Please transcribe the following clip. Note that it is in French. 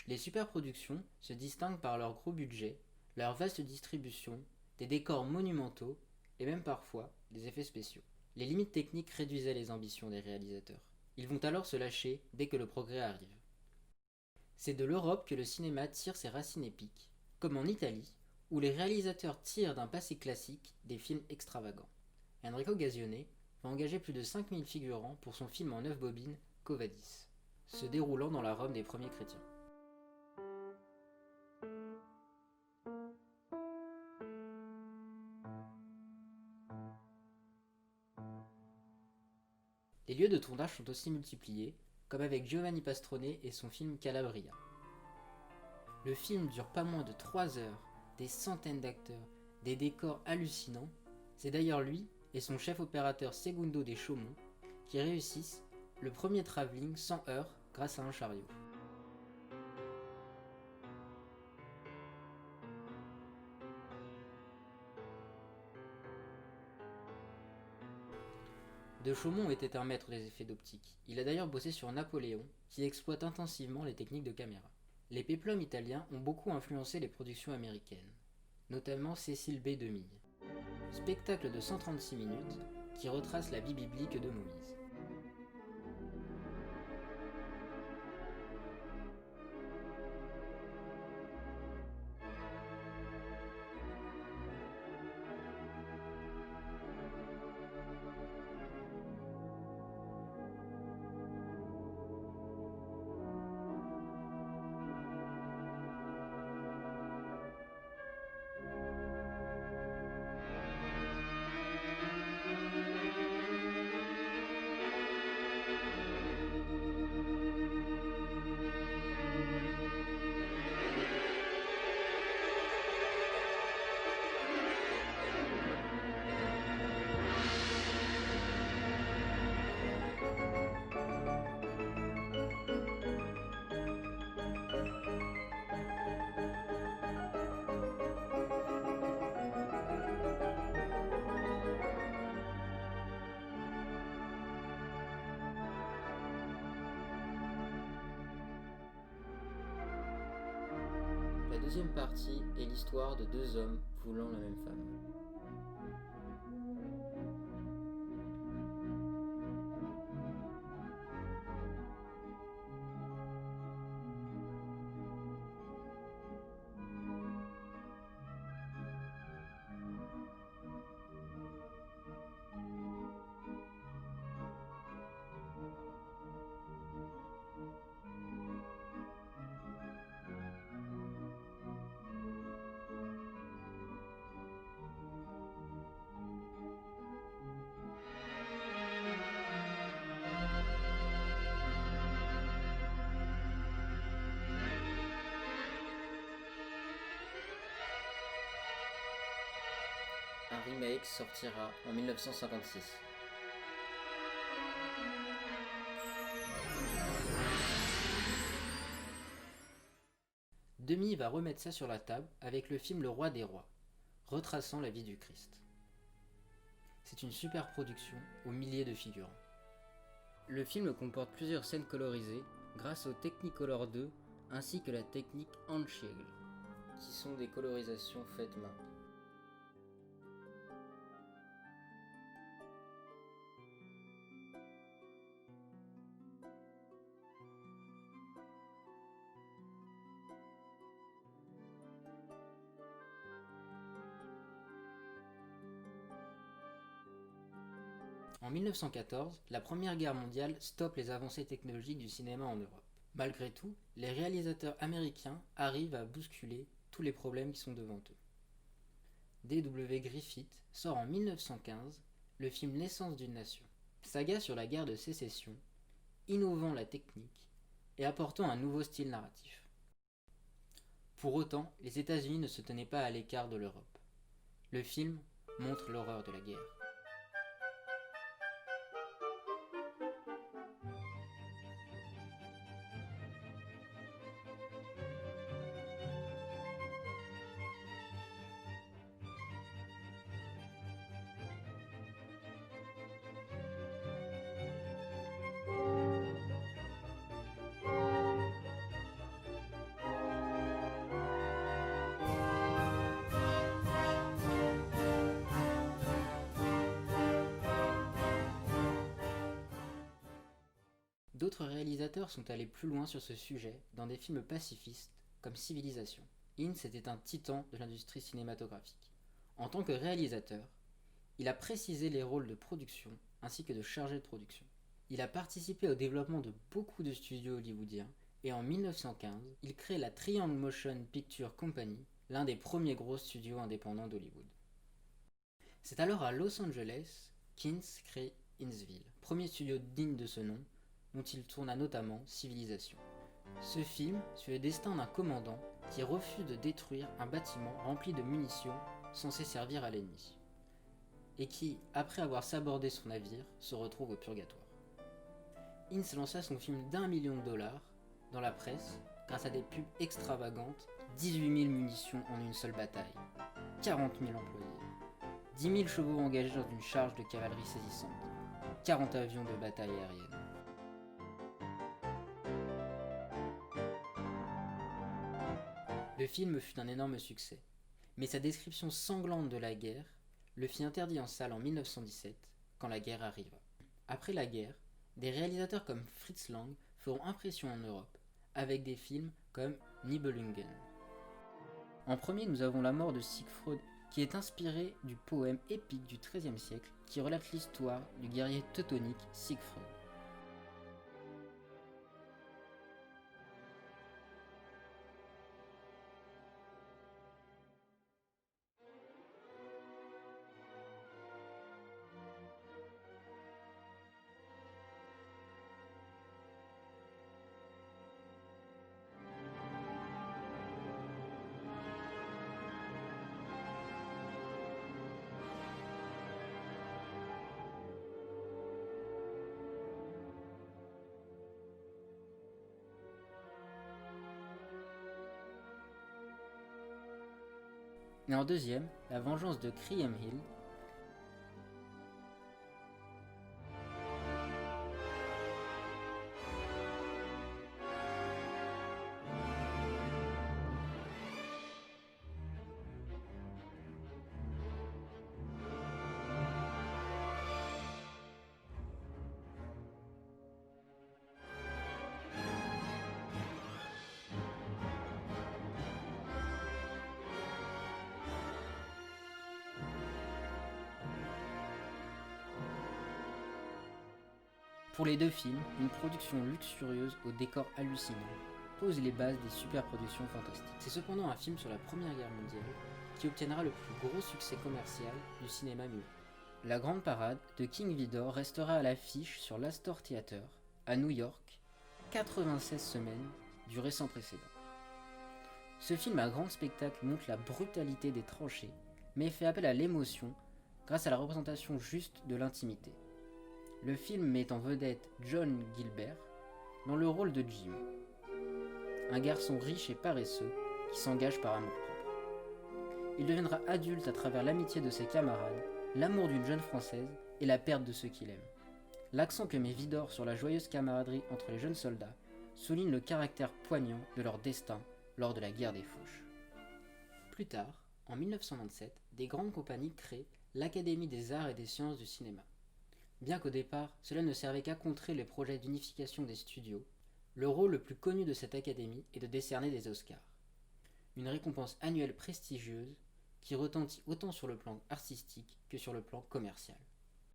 Les superproductions se distinguent par leur gros budget, leur vaste distribution, des décors monumentaux et même parfois des effets spéciaux. Les limites techniques réduisaient les ambitions des réalisateurs. Ils vont alors se lâcher dès que le progrès arrive. C'est de l'Europe que le cinéma tire ses racines épiques, comme en Italie, où les réalisateurs tirent d'un passé classique des films extravagants. Enrico Gazione va engager plus de 5000 figurants pour son film en 9 bobines, Covadis, se déroulant dans la Rome des premiers chrétiens. Les lieux de tournage sont aussi multipliés, comme avec Giovanni Pastrone et son film Calabria. Le film dure pas moins de 3 heures, des centaines d'acteurs, des décors hallucinants. C'est d'ailleurs lui et son chef opérateur Segundo de Chaumont qui réussissent le premier travelling sans heurts grâce à un chariot. De Chaumont était un maître des effets d'optique. Il a d'ailleurs bossé sur Napoléon, qui exploite intensivement les techniques de caméra. Les péplums italiens ont beaucoup influencé les productions américaines, notamment Cécile B. DeMille. Spectacle de 136 minutes qui retrace la vie biblique de Moïse. La deuxième partie est l'histoire de deux hommes voulant la même femme. Un remake sortira en 1956. Demy va remettre ça sur la table avec le film Le Roi des Rois, retraçant la vie du Christ. C'est une super production aux milliers de figurants. Le film comporte plusieurs scènes colorisées grâce au Technicolor 2 ainsi que la technique Handschegel, qui sont des colorisations faites main. En 1914, la Première Guerre mondiale stoppe les avancées technologiques du cinéma en Europe. Malgré tout, les réalisateurs américains arrivent à bousculer tous les problèmes qui sont devant eux. D.W. Griffith sort en 1915 le film Naissance d'une nation, saga sur la guerre de sécession, innovant la technique et apportant un nouveau style narratif. Pour autant, les États-Unis ne se tenaient pas à l'écart de l'Europe. Le film montre l'horreur de la guerre. D'autres réalisateurs sont allés plus loin sur ce sujet dans des films pacifistes comme Civilisation. Ince était un titan de l'industrie cinématographique. En tant que réalisateur, il a précisé les rôles de production ainsi que de chargé de production. Il a participé au développement de beaucoup de studios hollywoodiens et en 1915, il crée la Triangle Motion Picture Company, l'un des premiers gros studios indépendants d'Hollywood. C'est alors à Los Angeles qu'Ince crée Inceville, premier studio digne de ce nom, dont il tourna notamment Civilisation. Ce film suit le destin d'un commandant qui refuse de détruire un bâtiment rempli de munitions censé servir à l'ennemi, et qui, après avoir sabordé son navire, se retrouve au purgatoire. Ince lança son film d'$1 million dans la presse grâce à des pubs extravagantes, 18 000 munitions en une seule bataille, 40 000 employés, 10 000 chevaux engagés dans une charge de cavalerie saisissante, 40 avions de bataille aérienne. Le film fut un énorme succès, mais sa description sanglante de la guerre le fit interdit en salle en 1917, quand la guerre arriva. Après la guerre, des réalisateurs comme Fritz Lang feront impression en Europe, avec des films comme Nibelungen. En premier, nous avons la mort de Siegfried, qui est inspiré du poème épique du XIIIe siècle qui relate l'histoire du guerrier teutonique Siegfried. Et en deuxième, La vengeance de Cryham Hill. Pour les deux films, une production luxurieuse au décor hallucinant pose les bases des superproductions fantastiques. C'est cependant un film sur la Première Guerre mondiale qui obtiendra le plus gros succès commercial du cinéma muet. La Grande Parade de King Vidor restera à l'affiche sur l'Astor Theater, à New York, 96 semaines du récent précédent. Ce film à grand spectacle montre la brutalité des tranchées, mais fait appel à l'émotion grâce à la représentation juste de l'intimité. Le film met en vedette John Gilbert dans le rôle de Jim, un garçon riche et paresseux qui s'engage par amour-propre. Il deviendra adulte à travers l'amitié de ses camarades, l'amour d'une jeune Française et la perte de ceux qu'il aime. L'accent que met Vidor sur la joyeuse camaraderie entre les jeunes soldats souligne le caractère poignant de leur destin lors de la guerre des Fauches. Plus tard, en 1927, des grandes compagnies créent l'Académie des arts et des sciences du cinéma. Bien qu'au départ, cela ne servait qu'à contrer les projets d'unification des studios, le rôle le plus connu de cette académie est de décerner des Oscars. Une récompense annuelle prestigieuse qui retentit autant sur le plan artistique que sur le plan commercial.